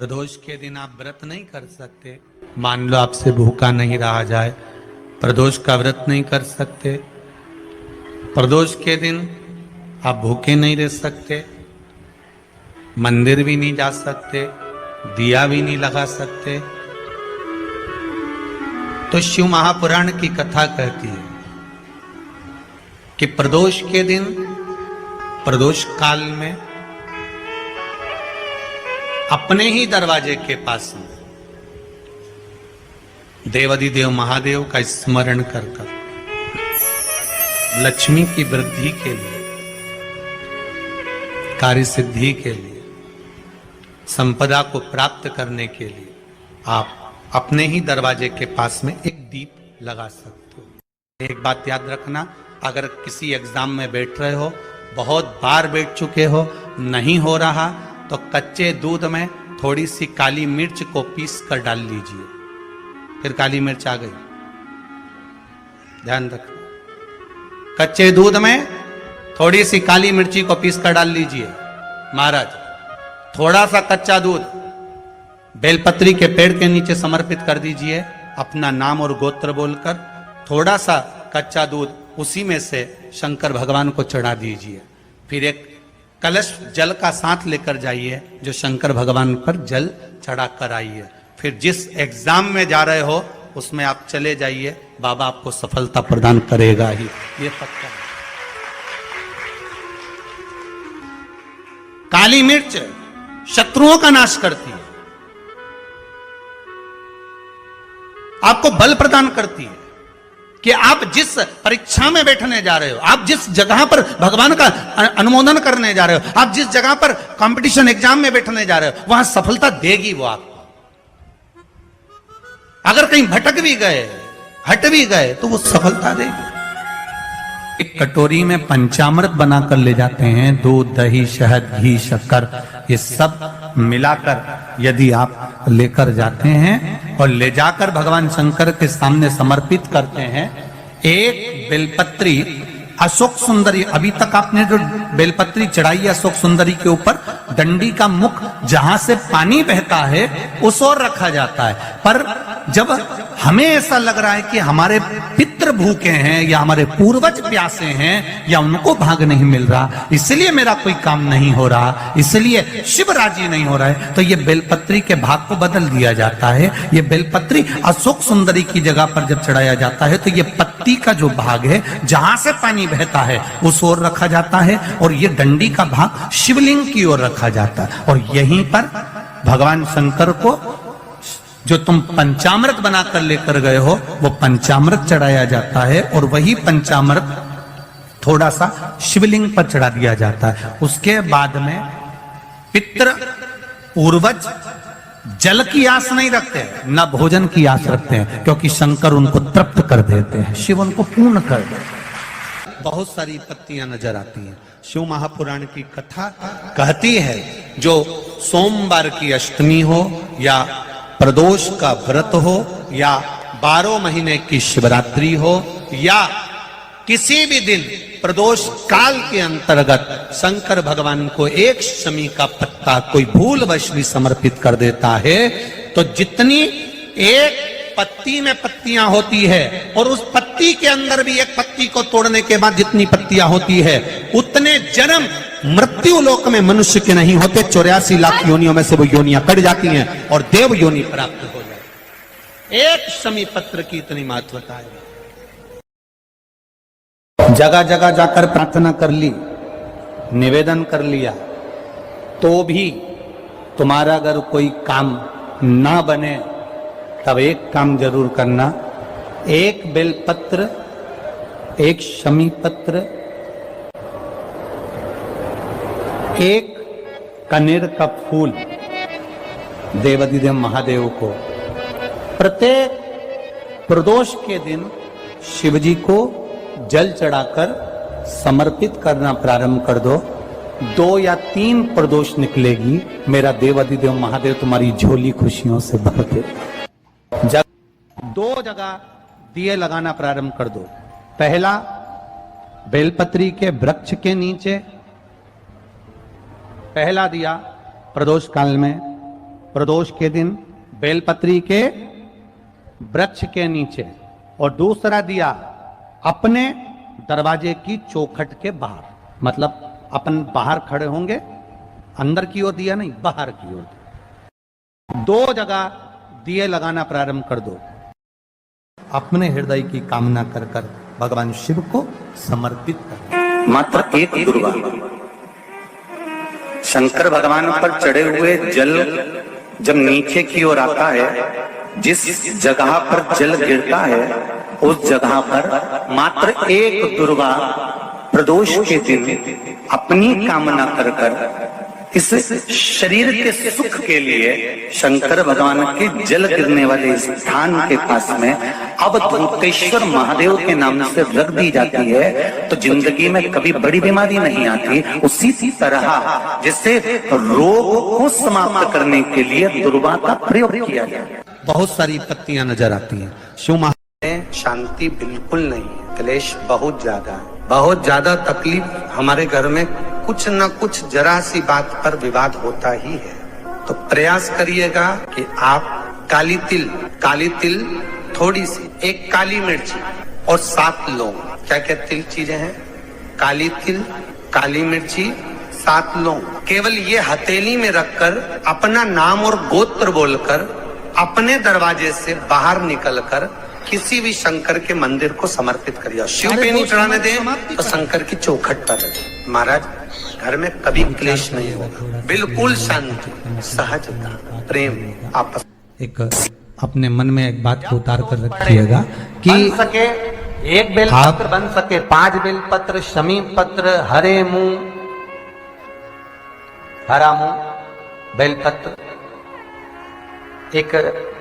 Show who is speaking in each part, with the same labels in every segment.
Speaker 1: प्रदोष के दिन आप व्रत नहीं कर सकते। मान लो आपसे भूखा नहीं रहा जाए, प्रदोष का व्रत नहीं कर सकते। प्रदोष के दिन आप भूखे नहीं रह सकते, मंदिर भी नहीं जा सकते, दिया भी नहीं लगा सकते। तो शिव महापुराण की कथा कहती है कि प्रदोष के दिन, प्रदोष काल में अपने ही दरवाजे के पास देवाधिदेव महादेव का स्मरण कर लक्ष्मी की वृद्धि के लिए, कार्य सिद्धि के लिए, संपदा को प्राप्त करने के लिए आप अपने ही दरवाजे के पास में एक दीप लगा सकते हो। एक बात याद रखना, अगर किसी एग्जाम में बैठ रहे हो, बहुत बार बैठ चुके हो, नहीं हो रहा, तो कच्चे दूध में थोड़ी सी काली मिर्च को पीस कर डाल लीजिए। फिर काली मिर्च आ गई, ध्यान रखना। कच्चे दूध में थोड़ी सी काली मिर्ची को पीस कर डाल लीजिए। महाराज, थोड़ा सा कच्चा दूध बेलपत्री के पेड़ के नीचे समर्पित कर दीजिए, अपना नाम और गोत्र बोलकर। थोड़ा सा कच्चा दूध उसी में से शंकर भगवान को चढ़ा दीजिए। फिर एक कलश जल का साथ लेकर जाइए, जो शंकर भगवान पर जल चढ़ा कर आइए। फिर जिस एग्जाम में जा रहे हो उसमें आप चले जाइए, बाबा आपको सफलता प्रदान करेगा ही, ये पक्का है। काली मिर्च शत्रुओं का नाश करती है, आपको बल प्रदान करती है कि आप जिस परीक्षा में बैठने जा रहे हो, आप जिस जगह पर भगवान का अनुमोदन करने जा रहे हो, आप जिस जगह पर कंपटीशन एग्जाम में बैठने जा रहे हो, वहां सफलता देगी वो आपको। अगर कहीं भटक भी गए, हट भी गए, तो वो सफलता देगी। एक कटोरी में पंचामृत बनाकर ले जाते हैं, दूध, दही, शहद, घी, शक्कर, ये सब मिलाकर यदि आप लेकर जाते हैं और ले जाकर भगवान शंकर के सामने समर्पित करते हैं, एक बेलपत्री अशोक सुंदरी, अभी तक आपने जो बेलपत्री चढ़ाई है अशोक सुंदरी के ऊपर, डंडी का मुख जहां से पानी बहता है उस ओर रखा जाता है। पर जब हमें ऐसा लग रहा है कि हमारे पितृ भूखे हैं या हमारे पूर्वज प्यासे हैं या उनको भाग नहीं मिल रहा, इसलिए मेरा कोई काम नहीं हो रहा, इसलिए शिव राजी नहीं हो रहा है, तो ये बेलपत्री के भाग को बदल दिया जाता है। ये बेलपत्री अशोक सुंदरी की जगह पर जब चढ़ाया जाता है तो ये पत्ती का जो भाग है जहां से पानी बहता है उस ओर रखा जाता है, और ये डंडी का भाग शिवलिंग की ओर रखा जाता है। और यहीं पर भगवान शंकर को जो तुम पंचामृत बनाकर लेकर गए हो वो पंचामृत चढ़ाया जाता है, और वही पंचामृत थोड़ा सा शिवलिंग पर चढ़ा दिया जाता है। उसके बाद में पितृ पूर्वज जल की आस नहीं रखते, न भोजन की आस रखते हैं, क्योंकि शंकर उनको तृप्त कर देते हैं, शिव उनको पूर्ण कर देते हैं। बहुत सारी पत्तियां नजर आती हैं। शिव महापुराण की कथा कहती है, जो सोमवार की अष्टमी हो या प्रदोष का व्रत हो या 12 महीने की शिवरात्रि हो या किसी भी दिन प्रदोष काल के अंतर्गत शंकर भगवान को एक शमी का पत्ता कोई भूलवश भी समर्पित कर देता है, तो जितनी एक पत्ती में पत्तियां होती है और उस पत्ती के अंदर भी एक पत्ती को तोड़ने के बाद जितनी पत्तियां होती है, उतने जन्म मृत्यु लोक में मनुष्य के नहीं होते। 84 लाख योनियों में से वो योनियां कट जाती हैं और देव योनि प्राप्त हो जाती। एक शमी पत्र की इतनी महत्वता है। जगह जगह जाकर प्रार्थना कर ली, निवेदन कर लिया, तो भी तुम्हारा अगर कोई काम ना बने, तब एक काम जरूर करना, एक बेलपत्र, एक शमी पत्र, एक कनेर का फूल देवाधिदेव महादेव को प्रत्येक प्रदोष के दिन शिवजी को जल चढ़ाकर समर्पित करना प्रारंभ कर दो। 2 या 3 प्रदोष निकलेगी, मेरा देवाधिदेव महादेव तुम्हारी झोली खुशियों से भर दे। 2 जगह दिए लगाना प्रारंभ कर दो। पहला बेलपत्री के वृक्ष के नीचे, पहला दिया प्रदोष काल में प्रदोष के दिन बेलपत्री के वृक्ष के नीचे, और दूसरा दिया अपने दरवाजे की चौखट के बाहर, मतलब अपन बाहर खड़े होंगे, अंदर की ओर दिया नहीं, बाहर की ओर। 2 जगह दिए लगाना प्रारंभ कर दो। अपने हृदय की कामना कर कर भगवान शिव को समर्पित कर।
Speaker 2: मात्र एक दुर्गा शंकर भगवान पर चढ़े हुए जल जब नीचे की ओर आता है, जिस जगह पर जल गिरता है उस जगह पर मात्र एक दुर्गा प्रदोष के दिन अपनी कामना कर कर इस शरीर के सुख के लिए शंकर भगवान के जल गिरने वाले स्थान के पास में अवधूतेश्वर महादेव के नाम से रख दी जाती है, तो जिंदगी में कभी बड़ी बीमारी नहीं आती। उसी तरह जिससे रोग को समाप्त करने के लिए दुर्गा का प्रयोग किया गया।
Speaker 1: बहुत सारी पत्तियां नजर आती हैं। शिव
Speaker 2: में शांति बिल्कुल नहीं है, क्लेश बहुत ज्यादा है, बहुत ज्यादा तकलीफ। हमारे घर में कुछ न कुछ जरा सी बात पर विवाद होता ही है, तो प्रयास करिएगा कि आप काली तिल थोड़ी सी, एक काली मिर्ची और 7 लौंग, क्या क्या तिल चीजें हैं, काली तिल, काली मिर्ची, 7 लौंग, केवल ये हथेली में रखकर अपना नाम और गोत्र बोलकर अपने दरवाजे से बाहर निकलकर किसी भी शंकर के मंदिर को समर्पित करिए। शिव पे नहीं चढ़ाने दें तो शंकर की चौखट पर रखें। महाराज, घर में कभी क्लेश नहीं होगा, बिल्कुल शांति, सहजता, प्रेम, आपस।
Speaker 1: एक अपने मन में एक बात को उतार कर रखिएगा कि
Speaker 2: बन सके 1 बेलपत्र, बन सके 5 बेलपत्र, शमी पत्र, हरे मुंह, हरा मुंह बेलपत्र, एक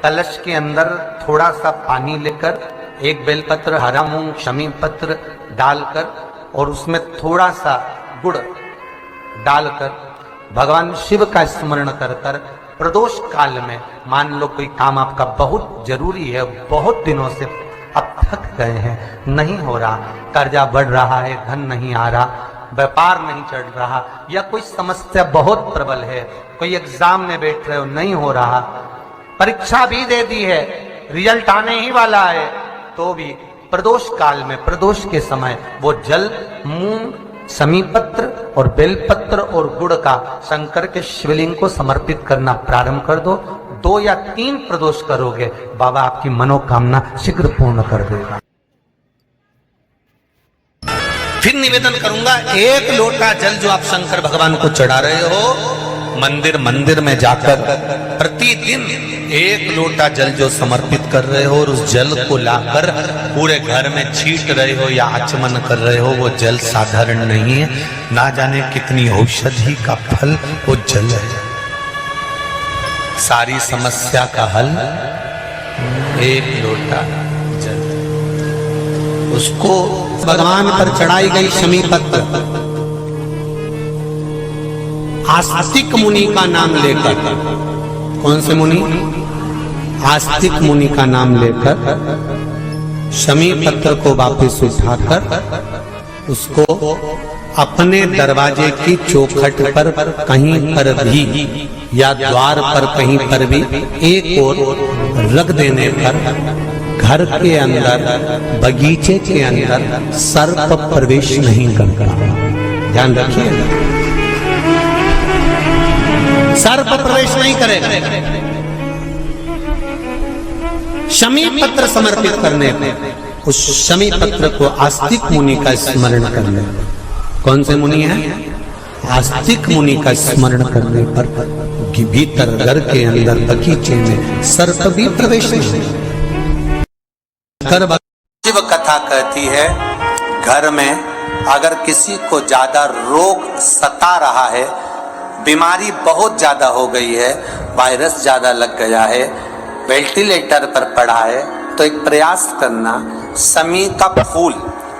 Speaker 2: कलश के अंदर थोड़ा सा पानी लेकर 1 बेलपत्र, हरा मूंग, शमी पत्र डालकर और उसमें थोड़ा सा गुड़ डालकर भगवान शिव का स्मरण कर कर प्रदोष काल में, मान लो कोई काम आपका बहुत जरूरी है, बहुत दिनों से अब थक गए हैं, नहीं हो रहा, कर्जा बढ़ रहा है, धन नहीं आ रहा, व्यापार नहीं चढ़ रहा, या कोई समस्या बहुत प्रबल है, कोई एग्जाम में बैठ रहे हो, नहीं हो रहा, परीक्षा भी दे दी है, रिजल्ट आने ही वाला है, तो भी प्रदोष काल में, प्रदोष के समय वो जल, मूंग, समीपत्र और बेलपत्र और गुड़ का शंकर के शिवलिंग को समर्पित करना प्रारंभ कर दो। 2 या 3 प्रदोष करोगे, बाबा आपकी मनोकामना शीघ्र पूर्ण कर देगा। फिर निवेदन करूंगा, 1 लोटा जल जो आप शंकर भगवान को चढ़ा रहे हो, मंदिर में जाकर प्रतिदिन 1 लोटा जल जो समर्पित कर रहे हो और उस जल को लाकर पूरे घर में छींट रहे हो या आचमन कर रहे हो, वो जल साधारण नहीं है, ना जाने कितनी औषधि का फल वो जल है। सारी समस्या का हल 1 लोटा जल, उसको भगवान पर चढ़ाई गई शमी पत्र, आस्तिक मुनि का नाम लेकर, कौन से मुनि? आस्तिक मुनि का नाम लेकर शमी पत्र को वापस उठाकर उसको अपने दरवाजे की चौखट पर कहीं पर भी या द्वार पर कहीं पर भी एक ओर रख देने पर घर के अंदर, बगीचे के अंदर सर्प प्रवेश नहीं करता। ध्यान रखिए, सर्प प्रवेश नहीं करेगा। शमी पत्र समर्पित करने पर, उस शमी पत्र को आस्तिक मुनि का स्मरण करने पर, कौन से मुनि है? आस्तिक मुनि का स्मरण करने पर भीतर घर के अंदर बगीचे में सर्प भी प्रवेश नहीं। शिव कथा कहती है, घर में अगर किसी को ज्यादा रोग सता रहा है, बीमारी बहुत ज्यादा हो गई है, वायरस ज्यादा लग गया है, वेंटिलेटर पर पड़ा है, तो एक प्रयास करना, समी का फूल,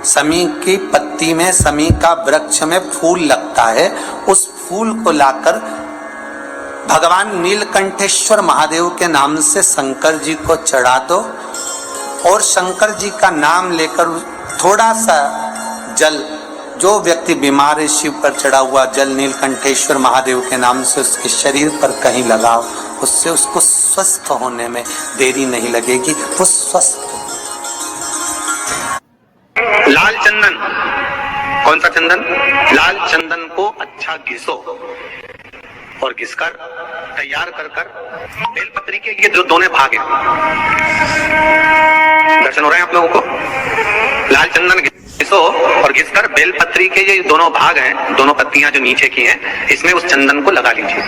Speaker 2: समी की पत्ती में, समी का वृक्ष में फूल लगता है, उस फूल को लाकर भगवान नीलकंठेश्वर महादेव के नाम से शंकर जी को चढ़ा दो और शंकर जी का नाम लेकर थोड़ा सा जल, जो व्यक्ति बीमार है, शिव पर चढ़ा हुआ जल नीलकंठेश्वर महादेव के नाम से उसके शरीर पर कहीं लगाओ, उससे उसको स्वस्थ होने में देरी नहीं लगेगी, वो स्वस्थ हो। लाल चंदन, कौन सा चंदन? लाल चंदन को अच्छा घिसो और घिसकर तैयार कर बेलपत्री के ये जो दोनों भाग हैं, दर्शन हो रहे हैं आप लोगों को? लाल चंदन घिसो और घिसकर बेलपत्री के ये दोनों भाग हैं, दोनों पत्तियां जो नीचे की हैं, इसमें उस चंदन को लगा लीजिए।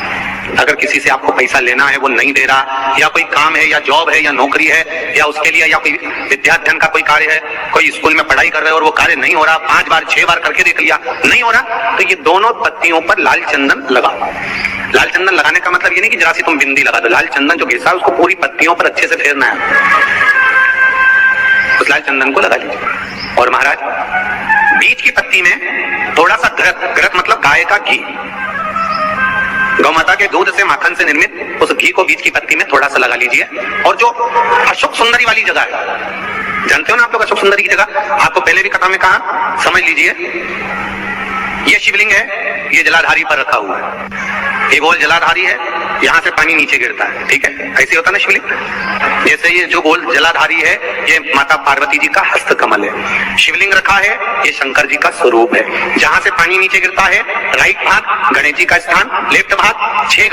Speaker 2: अगर किसी से आपको पैसा लेना है, वो नहीं दे रहा, या कोई काम है या जॉब है या नौकरी है या उसके लिए, या कोई विद्याध्ययन का कोई कार्य है, कोई स्कूल में पढ़ाई कर रहे हो और वो कार्य नहीं हो रहा, 5 बार 6 बार करके देख लिया नहीं हो रहा, तो ये दोनों पत्तियों पर लाल चंदन लगाओ। लाल चंदन लगाने का मतलब ये नहीं कि जरा सी तुम बिंदी लगा दो, लाल चंदन जो घिसा उसको पूरी पत्तियों पर अच्छे से फेरना है, उस लाल चंदन को लगा लीजिए। और महाराज बीच की पत्ती में थोड़ा सा घृत, घृत मतलब गाय का घी, गौ माता के दूध से माखन से निर्मित उस घी को बीच की पत्ती में थोड़ा सा लगा लीजिए। और जो अशोक सुंदरी वाली जगह है, जानते हो ना आप लोग अशोक सुंदरी की जगह, आपको पहले भी कथा में कहा, समझ लीजिए ये शिवलिंग है, ये जलाधारी पर रखा हुआ है, ये गोल जलाधारी है, यहाँ से पानी नीचे गिरता है, ठीक है, ऐसे होता ना शिवलिंग। जैसे ये जो गोल जलाधारी है, ये माता पार्वती जी का हस्त कमल है। शिवलिंग रखा है, ये शंकर जी का स्वरूप है। जहां से पानी नीचे गिरता है, राइट भाग गणेश जी का स्थान, लेफ्ट भाग 6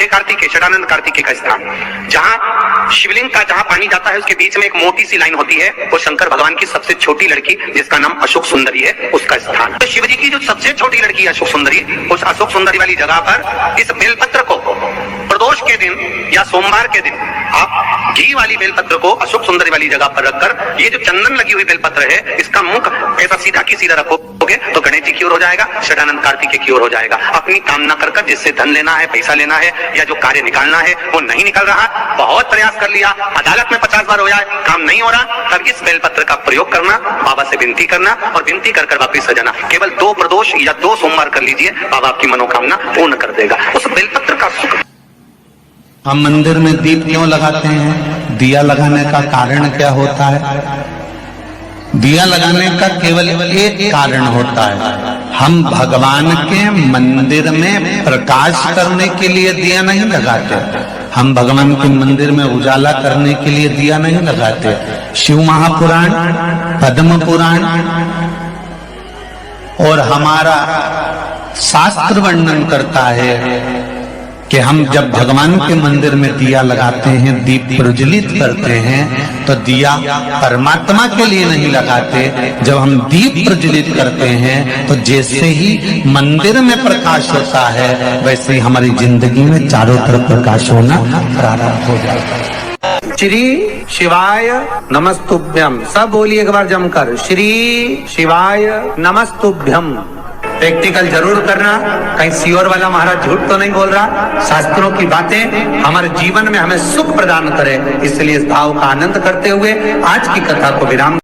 Speaker 2: कार्तिकेय, षडानंद कार्तिकेय का स्थान। जहां शिवलिंग का जहां पानी जाता है, उसके बीच में एक मोटी सी लाइन होती है, वो शंकर भगवान की सबसे छोटी लड़की जिसका नाम अशोक सुंदरी है, उसका स्थान। तो शिव जी की जो सबसे छोटी लड़की है अशोक सुंदरी, उस अशोक सुंदरी वाली जगह पर इस बेलपत्र को प्रदोष के दिन या सोमवार के दिन आप घी वाली बेलपत्र को अशोक सुंदरी वाली जगह पर रखकर, ये जो चंदन लगी हुई बेलपत्र है, इसका मुख ऐसा सीधा की सीधा रखोगे तो गणेश जी की ओर हो जाएगा, षडानंद कार्तिकेय की ओर हो जाएगा। अपनी कामना कर जिससे धन लेना है, पैसा लेना है, या जो कार्य निकालना है वो नहीं निकल रहा, बहुत प्रयास कर लिया, अदालत में 50 बार हो जाए, काम नहीं हो रहा, तब इस बेलपत्र का प्रयोग करना, बाबा से विनती करना और विनती कर वापिस सजाना। केवल 2 प्रदोष या 2 सोमवार कर लीजिए, बाबा आपकी मनोकामना पूर्ण कर देगा। उस बेलपत्र का सुख।
Speaker 1: हम मंदिर में दीप क्यों लगाते हैं? दिया लगाने का कारण क्या होता है? दिया लगाने का केवल एक कारण होता है, हम भगवान के मंदिर में प्रकाश करने के लिए दिया नहीं लगाते, हम भगवान के मंदिर में उजाला करने के लिए दिया नहीं लगाते। शिव महापुराण, पद्म पुराण और हमारा शास्त्र वर्णन करता है कि हम जब भगवान के मंदिर में दिया लगाते हैं, दीप प्रज्वलित करते हैं, तो दिया परमात्मा के लिए नहीं लगाते। जब हम दीप प्रज्वलित करते हैं तो जैसे ही मंदिर में प्रकाश होता है, वैसे ही हमारी जिंदगी में चारों तरफ प्रकाश होना प्रारंभ हो जाता है।
Speaker 2: श्री शिवाय नमस्तुभ्यम, सब बोलिए एक बार जमकर, श्री शिवाय नमस्तुभ्यम। प्रैक्टिकल जरूर करना, कहीं सियोर वाला महाराज झूठ तो नहीं बोल रहा। शास्त्रों की बातें हमारे जीवन में हमें सुख प्रदान करे, इसलिए इस भाव का आनंद करते हुए आज की कथा को विराम